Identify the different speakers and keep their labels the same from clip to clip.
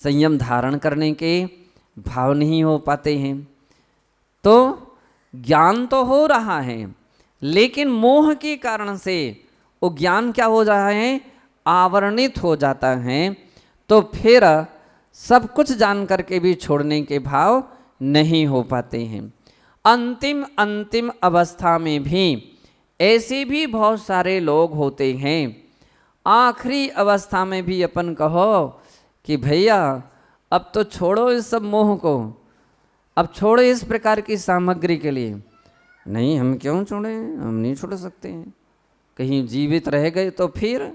Speaker 1: संयम धारण करने के भाव नहीं हो पाते हैं। तो ज्ञान तो हो रहा है, लेकिन मोह के कारण से वो ज्ञान क्या हो रहा है, आवरणित हो जाता है। तो फिर सब कुछ जान करके भी छोड़ने के भाव नहीं हो पाते हैं। अंतिम अंतिम अवस्था में भी ऐसे भी बहुत सारे लोग होते हैं। आखिरी अवस्था में भी अपन कहो कि भैया अब तो छोड़ो इस सब मोह को, अब छोड़ो इस प्रकार की सामग्री के लिए। नहीं, हम क्यों छोड़ें, हम नहीं छोड़ सकते हैं, कहीं जीवित रह गए तो फिर।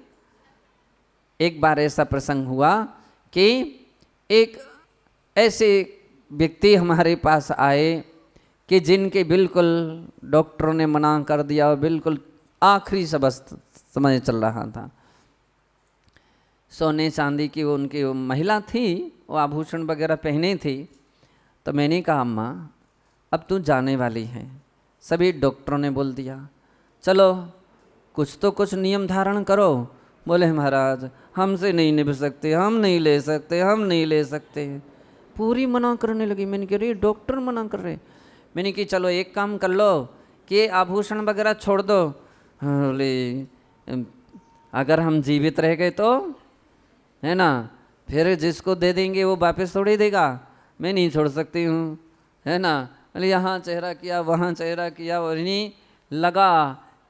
Speaker 1: एक बार ऐसा प्रसंग हुआ कि एक ऐसे व्यक्ति हमारे पास आए कि जिनके बिल्कुल डॉक्टरों ने मना कर दिया और बिल्कुल आखिरी समय चल रहा था। सोने चांदी की उनकी महिला थी, वो आभूषण वगैरह पहने थी। तो मैंने कहा अम्मा अब तू जाने वाली है, सभी डॉक्टरों ने बोल दिया चलो कुछ तो कुछ नियम धारण करो। बोले महाराज हमसे नहीं निभ सकते, हम नहीं ले सकते, हम नहीं ले सकते। पूरी मना करने लगी। मैंने कह रही डॉक्टर मना कर रहे। मैंने कि चलो एक काम कर लो कि आभूषण वगैरह छोड़ दो। बोले अगर हम जीवित रह गए तो है ना, फिर जिसको दे देंगे वो वापस थोड़ी देगा, मैं नहीं छोड़ सकती हूँ, है ना। बोले यहाँ चेहरा किया, वहाँ चेहरा किया, और इन्हीं लगा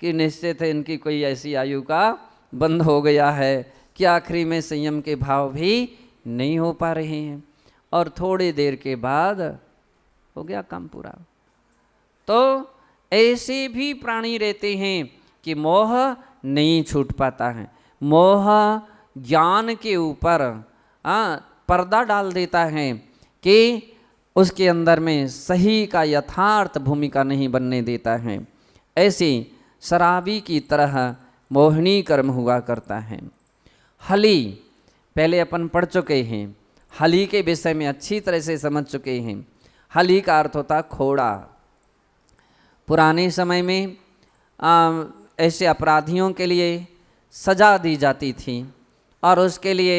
Speaker 1: कि निश्चित है इनकी कोई ऐसी आयु का बंद हो गया है कि आखिरी में संयम के भाव भी नहीं हो पा रहे हैं। और थोड़ी देर के बाद हो गया काम पूरा। तो ऐसे भी प्राणी रहते हैं कि मोह नहीं छूट पाता है। मोह ज्ञान के ऊपर पर्दा डाल देता है कि उसके अंदर में सही का यथार्थ भूमिका नहीं बनने देता है। ऐसे शराबी की तरह मोहिनी कर्म हुआ करता है। हली पहले अपन पढ़ चुके हैं, हली के विषय में अच्छी तरह से समझ चुके हैं। हली का अर्थ होता खोड़ा। पुराने समय में ऐसे अपराधियों के लिए सजा दी जाती थी और उसके लिए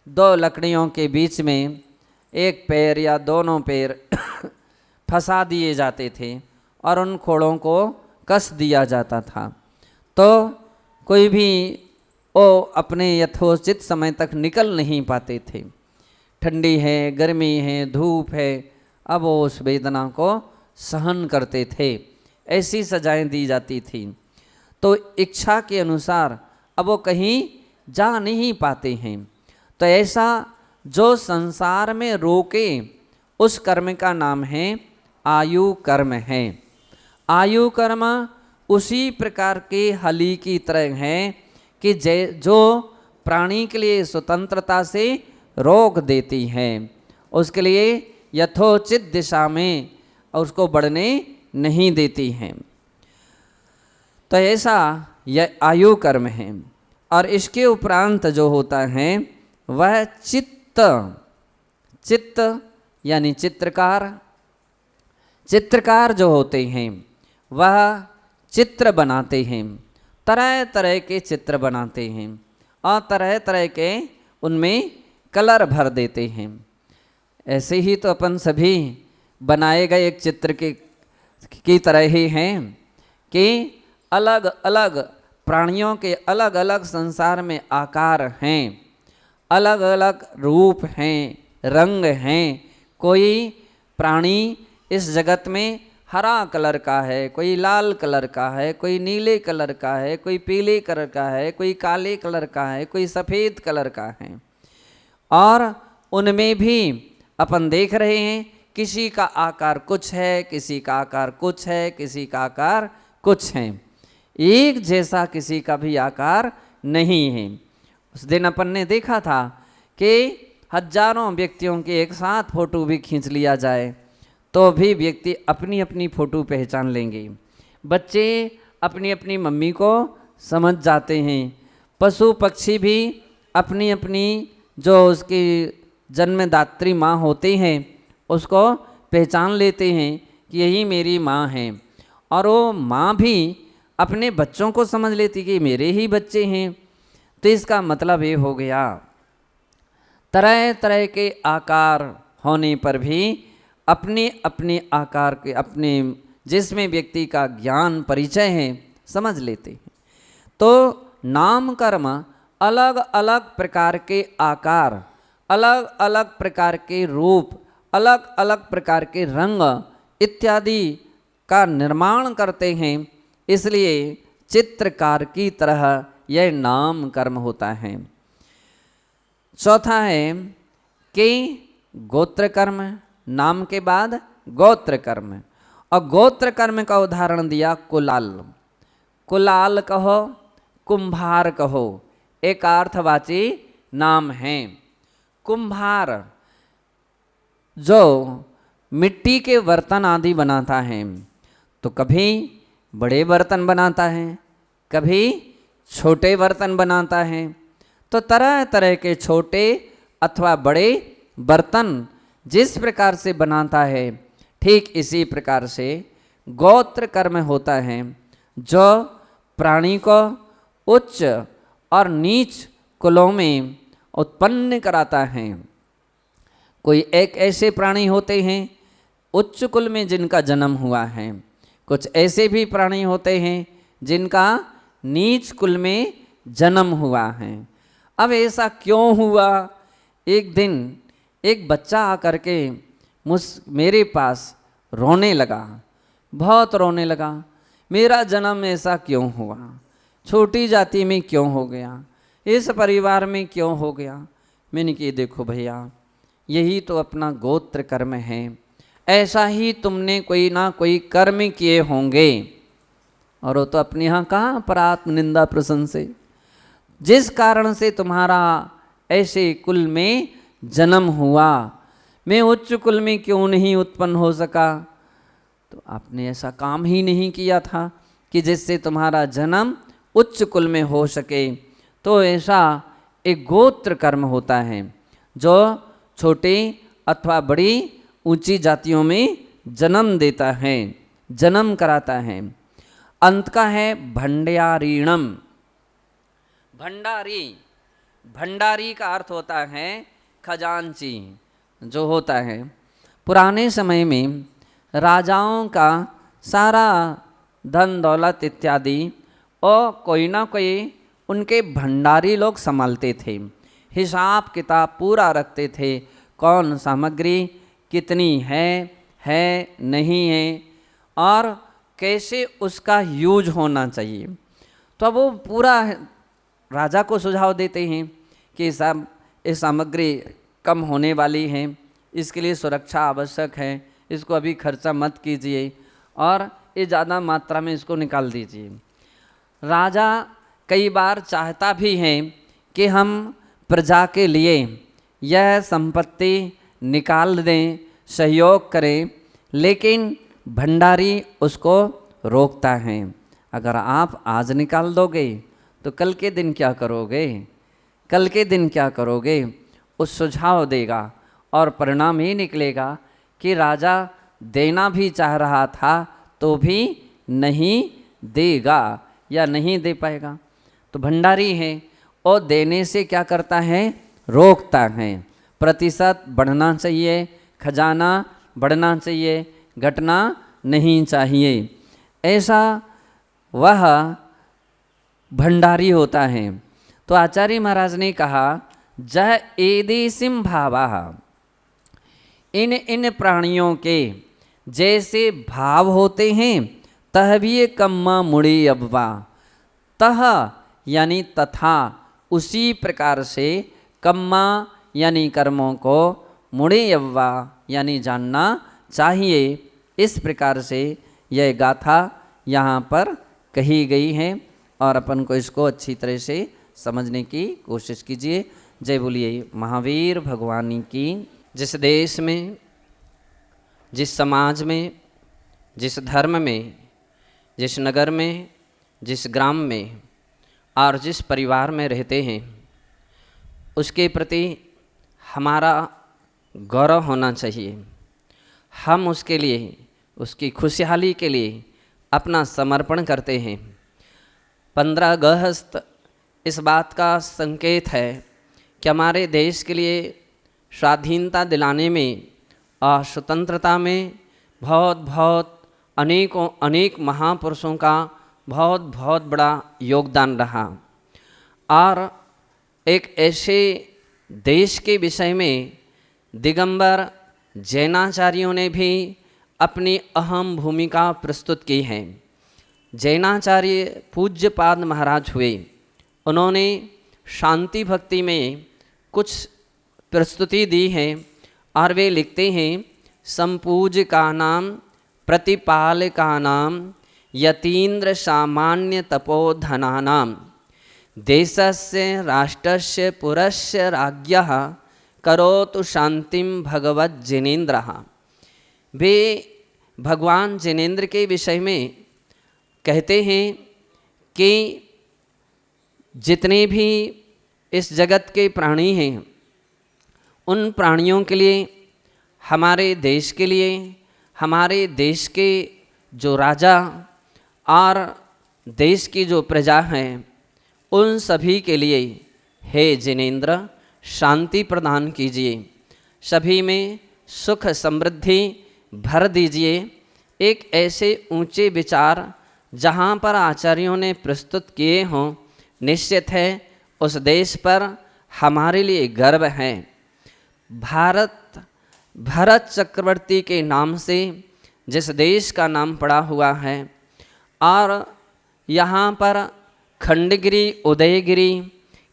Speaker 1: दो लकड़ियों के बीच में एक पैर या दोनों पैर फंसा दिए जाते थे और उन खोड़ों को कस दिया जाता था। तो कोई भी वो अपने यथोचित समय तक निकल नहीं पाते थे। ठंडी है, गर्मी है, धूप है, अब वो उस वेदना को सहन करते थे। ऐसी सजाएं दी जाती थी। तो इच्छा के अनुसार अब वो कहीं जा नहीं पाते हैं। तो ऐसा जो संसार में रोके उस कर्म का नाम है आयु कर्म है। आयु कर्म उसी प्रकार के हली की तरह है कि जो प्राणी के लिए स्वतंत्रता से रोक देती है, उसके लिए यथोचित दिशा में उसको बढ़ने नहीं देती हैं। तो ऐसा यह आयु कर्म है। और इसके उपरांत जो होता है वह चित्त यानी चित्रकार जो होते हैं वह चित्र बनाते हैं, तरह तरह के चित्र बनाते हैं और तरह तरह के उनमें कलर भर देते हैं। ऐसे ही तो अपन सभी बनाए गए एक चित्र की तरह ही हैं कि अलग अलग प्राणियों के अलग अलग संसार में आकार हैं, अलग अलग रूप हैं, रंग हैं। कोई प्राणी इस जगत में हरा कलर का है, कोई लाल कलर का है, कोई नीले कलर का है, कोई पीले कलर का है, कोई काले कलर का है, कोई सफ़ेद कलर का है। और उनमें भी अपन देख रहे हैं किसी का आकार कुछ है, किसी का आकार कुछ है, किसी का आकार कुछ है। एक जैसा किसी का भी आकार नहीं है। उस दिन अपन ने देखा था कि हजारों व्यक्तियों के एक साथ फोटो भी खींच लिया जाए तो भी व्यक्ति अपनी अपनी फ़ोटो पहचान लेंगे। बच्चे अपनी अपनी मम्मी को समझ जाते हैं। पशु पक्षी भी अपनी अपनी जो उसकी जन्मदात्री माँ होती हैं उसको पहचान लेते हैं कि यही मेरी माँ है। और वो माँ भी अपने बच्चों को समझ लेती कि मेरे ही बच्चे हैं। तो इसका मतलब ये हो गया तरह तरह के आकार होने पर भी अपने अपने आकार के अपने जिसमें व्यक्ति का ज्ञान परिचय है समझ लेते हैं। तो नाम कर्म अलग अलग प्रकार के आकार, अलग अलग प्रकार के रूप, अलग अलग प्रकार के रंग इत्यादि का निर्माण करते हैं। इसलिए चित्रकार की तरह यह नाम कर्म होता है। चौथा है कि गोत्र कर्म, नाम के बाद गोत्र कर्म। और गोत्र कर्म का उदाहरण दिया कुलाल। कुलाल कहो, कुम्हार कहो, एक अर्थवाची नाम है। कुम्हार जो मिट्टी के बर्तन आदि बनाता है, तो कभी बड़े बर्तन बनाता है, कभी छोटे बर्तन बनाता है। तो तरह तरह के छोटे अथवा बड़े बर्तन जिस प्रकार से बनाता है, ठीक इसी प्रकार से गोत्र कर्म होता है, जो प्राणी को उच्च और नीच कुलों में उत्पन्न कराता है। कोई एक ऐसे प्राणी होते हैं उच्च कुल में जिनका जन्म हुआ है, कुछ ऐसे भी प्राणी होते हैं जिनका नीच कुल में जन्म हुआ है। अब ऐसा क्यों हुआ? एक दिन एक बच्चा आकर के मेरे पास रोने लगा, बहुत रोने लगा। मेरा जन्म ऐसा क्यों हुआ, छोटी जाति में क्यों हो गया, इस परिवार में क्यों हो गया। मैंने कहा देखो भैया, यही तो अपना गोत्र कर्म है। ऐसा ही तुमने कोई ना कोई कर्म किए होंगे, और वो तो अपने यहाँ कहाँ पर आत्मनिंदा प्रशंसे, जिस कारण से तुम्हारा ऐसे कुल में जन्म हुआ। मैं उच्च कुल में क्यों नहीं उत्पन्न हो सका? तो आपने ऐसा काम ही नहीं किया था कि जिससे तुम्हारा जन्म उच्च कुल में हो सके। तो ऐसा एक गोत्र कर्म होता है जो छोटी अथवा बड़ी ऊंची जातियों में जन्म देता है, जन्म कराता है। अंत का है भंडारीणम। भंडारी, भंडारी का अर्थ होता है खजांची जो होता है। पुराने समय में राजाओं का सारा धन दौलत इत्यादि और कोई ना कोई उनके भंडारी लोग संभालते थे, हिसाब किताब पूरा रखते थे, कौन सामग्री कितनी है नहीं है, और कैसे उसका यूज होना चाहिए। तो अब वो पूरा राजा को सुझाव देते हैं कि सब ये सामग्री कम होने वाली है, इसके लिए सुरक्षा आवश्यक है, इसको अभी खर्चा मत कीजिए और ये ज़्यादा मात्रा में इसको निकाल दीजिए। राजा कई बार चाहता भी है कि हम प्रजा के लिए यह संपत्ति निकाल दें, सहयोग करें, लेकिन भंडारी उसको रोकता है। अगर आप आज निकाल दोगे तो कल के दिन क्या करोगे, कल के दिन क्या करोगे, उस सुझाव देगा और परिणाम ये निकलेगा कि राजा देना भी चाह रहा था तो भी नहीं देगा या नहीं दे पाएगा। तो भंडारी है और देने से क्या करता है, रोकता है। प्रतिशत बढ़ना चाहिए, खजाना बढ़ना चाहिए, घटना नहीं चाहिए, ऐसा वह भंडारी होता है। तो आचार्य महाराज ने कहा जह एदेसिम भावा, इन इन प्राणियों के जैसे भाव होते हैं तह भी कम्मा मुड़ी अबवा, तह यानी तथा, उसी प्रकार से कम्मा यानी कर्मों को, मुड़ी अबवा यानी जानना चाहिए। इस प्रकार से यह गाथा यहाँ पर कही गई है और अपन को इसको अच्छी तरह से समझने की कोशिश कीजिए। जय बोलिए महावीर भगवान की। जिस देश में, जिस समाज में, जिस धर्म में, जिस नगर में, जिस ग्राम में और जिस परिवार में रहते हैं, उसके प्रति हमारा गौरव होना चाहिए। हम उसके लिए, उसकी खुशहाली के लिए अपना समर्पण करते हैं। 15 अगस्त इस बात का संकेत है कि हमारे देश के लिए स्वाधीनता दिलाने में और स्वतंत्रता में बहुत अनेक महापुरुषों का बहुत बड़ा योगदान रहा। और एक ऐसे देश के विषय में दिगंबर जैनाचार्यों ने भी अपनी अहम भूमिका प्रस्तुत की है। जैनाचार्य पूज्यपाद महाराज हुए, उन्होंने शांति भक्ति में कुछ प्रस्तुति दी है और वे लिखते हैं, संपूजकानां प्रतिपालकानां यतीन्द्र सामान्य तपोधनानां देशस्य राष्ट्रस्य पुरस्य राज्ञः करोतु शांतिं भगवत जिनेन्द्रः। वे भगवान जिनेन्द्र के विषय में कहते हैं कि जितने भी इस जगत के प्राणी हैं, उन प्राणियों के लिए, हमारे देश के लिए, हमारे देश के जो राजा और देश की जो प्रजा है, उन सभी के लिए हे जिनेन्द्र शांति प्रदान कीजिए, सभी में सुख समृद्धि भर दीजिए। एक ऐसे ऊंचे विचार जहाँ पर आचार्यों ने प्रस्तुत किए हों, निश्चित है उस देश पर हमारे लिए गर्व है। भरत चक्रवर्ती के नाम से जिस देश का नाम पड़ा हुआ है, और यहाँ पर खंडगिरी उदयगिरी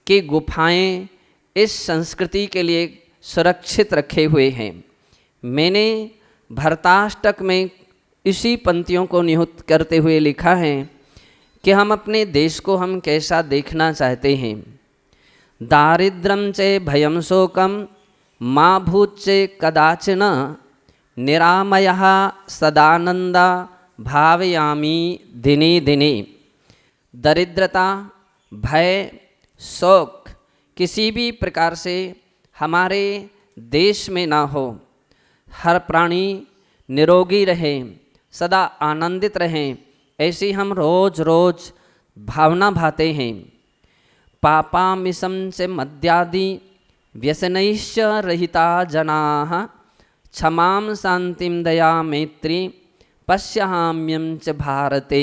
Speaker 1: की गुफाएं इस संस्कृति के लिए सुरक्षित रखे हुए हैं। मैंने भरताष्टक में इसी पंक्तियों को निहुत करते हुए लिखा है कि हम अपने देश को हम कैसा देखना चाहते हैं। दारिद्र्यं च भयं शोकं मा भूच्चे कदाचन निरामयः सदानंदा भावयामी दिने दिने। दरिद्रता, भय, शोक किसी भी प्रकार से हमारे देश में ना हो। हर प्राणी निरोगी रहे, सदा आनंदित रहें, ऐसी हम रोज भावना भाते हैं। पापामिशं च मद्यादि व्यसनैश्च रहिता जनाः क्षमां शांतिं दया मैत्री पश्याम्यं च भारते।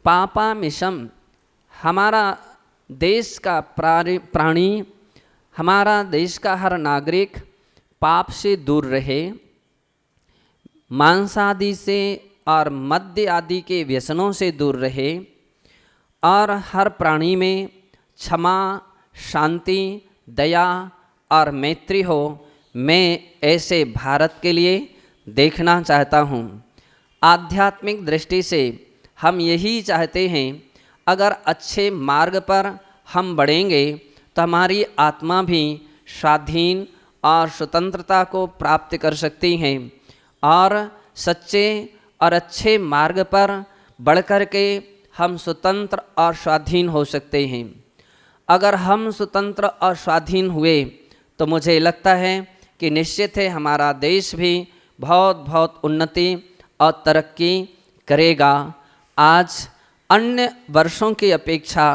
Speaker 1: पापामिशम, हमारा देश का प्राणी, हमारा देश का हर नागरिक पाप से दूर रहे, मांसादि से और मद्य आदि के व्यसनों से दूर रहे, और हर प्राणी में क्षमा, शांति, दया और मैत्री हो। मैं ऐसे भारत के लिए देखना चाहता हूँ। आध्यात्मिक दृष्टि से हम यही चाहते हैं, अगर अच्छे मार्ग पर हम बढ़ेंगे तो हमारी आत्मा भी स्वाधीन और स्वतंत्रता को प्राप्त कर सकती हैं, और सच्चे और अच्छे मार्ग पर बढ़ कर के हम स्वतंत्र और स्वाधीन हो सकते हैं। अगर हम स्वतंत्र और स्वाधीन हुए तो मुझे लगता है कि निश्चित है हमारा देश भी बहुत उन्नति और तरक्की करेगा। आज अन्य वर्षों की अपेक्षा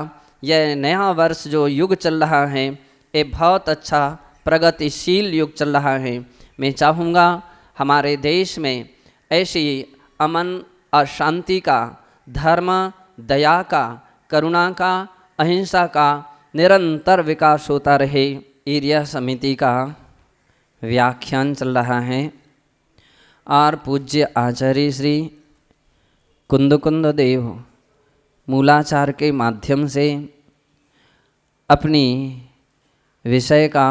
Speaker 1: यह नया वर्ष जो युग चल रहा है, ये बहुत अच्छा प्रगतिशील युग चल रहा है। मैं चाहूँगा हमारे देश में ऐसी अमन और शांति का, धर्म, दया का, करुणा का, अहिंसा का निरंतर विकास होता रहे। एरिया समिति का व्याख्यान चल रहा है और पूज्य आचार्य श्री कुंद देव मूलाचार के माध्यम से अपनी विषय का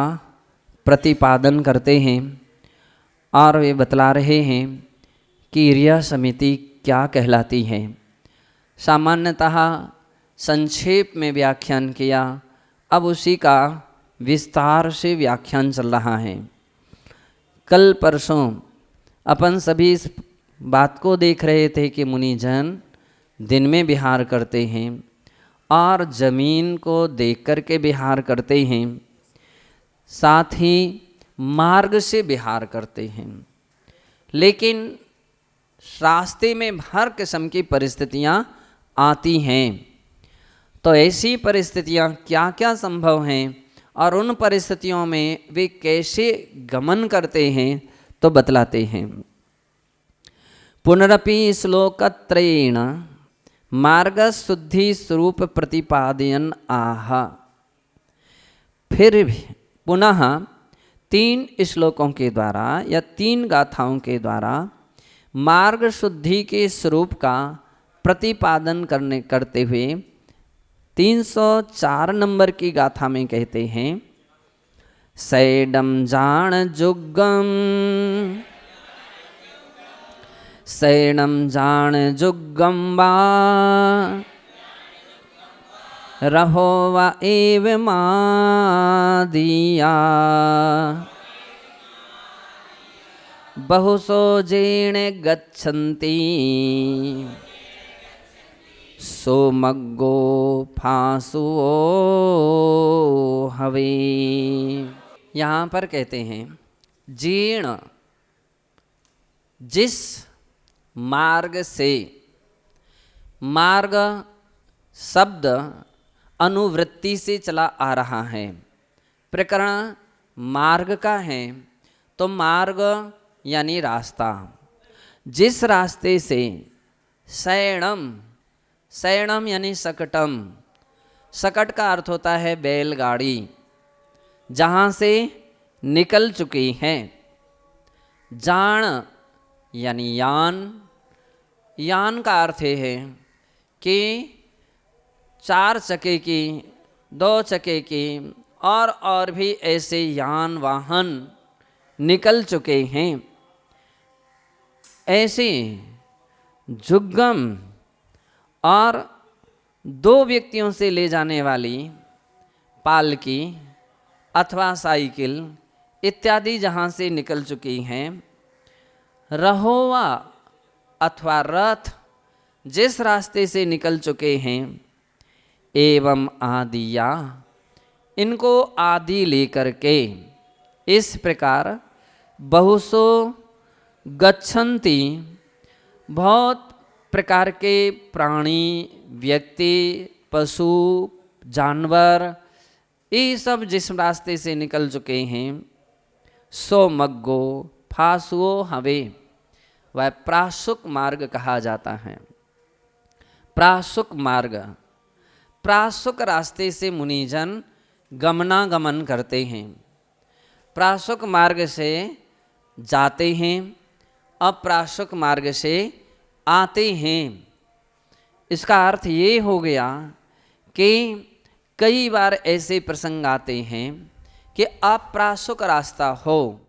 Speaker 1: प्रतिपादन करते हैं, और वे बतला रहे हैं कि एरिया समिति क्या कहलाती है। सामान्यतः संक्षेप में व्याख्यान किया, अब उसी का विस्तार से व्याख्यान चल रहा है। कल परसों अपन सभी इस बात को देख रहे थे कि मुनिजन दिन में विहार करते हैं और जमीन को देख कर के विहार करते हैं, साथ ही मार्ग से विहार करते हैं। लेकिन रास्ते में हर किस्म की परिस्थितियां आती हैं, तो ऐसी परिस्थितियां क्या क्या संभव हैं और उन परिस्थितियों में वे कैसे गमन करते हैं तो बतलाते हैं। पुनरपि श्लोकत्रयेण मार्ग शुद्धि स्वरूप प्रतिपादयन आह। फिर भी पुनः 3 श्लोकों के द्वारा या 3 गाथाओं के द्वारा मार्ग शुद्धि के स्वरूप का प्रतिपादन करते हुए 304 नंबर की गाथा में कहते हैं, सैडम जान जुग्गम सैडम जान जुग्गम वा रहो वा एव मादिया बहुसो जेण गच्छन्ति सोमग्गो फांसुओ हवे। यहाँ पर कहते हैं जीर्ण, जिस मार्ग से, मार्ग शब्द अनुवृत्ति से चला आ रहा है, प्रकरण मार्ग का है, तो मार्ग यानी रास्ता, जिस रास्ते से शयनम, शयनम यानी सकटम, सकट का अर्थ होता है बैलगाड़ी, जहाँ से निकल चुकी हैं। जान यानी यान, यान का अर्थ है कि 4 चक्के की, 2 चक्के की और भी ऐसे यान वाहन निकल चुके हैं। ऐसे जुग्गम और 2 व्यक्तियों से ले जाने वाली पालकी अथवा साइकिल इत्यादि जहाँ से निकल चुकी हैं। रहोवा अथवा रथ जिस रास्ते से निकल चुके हैं, एवं आदिया, इनको आदि लेकर के इस प्रकार बहुसो गच्छन्ति, बहुत प्रकार के प्राणी, व्यक्ति, पशु, जानवर, ये सब जिस रास्ते से निकल चुके हैं, सो मग्गो फासुओ हवे, वह प्रासुक मार्ग कहा जाता है। प्रासुक मार्ग, प्रासुक रास्ते से मुनिजन गमनागमन करते हैं, प्रासुक मार्ग से जाते हैं, अप्रासुक मार्ग से आते हैं। इसका अर्थ ये हो गया कि कई बार ऐसे प्रसंग आते हैं कि अप्रासुक रास्ता हो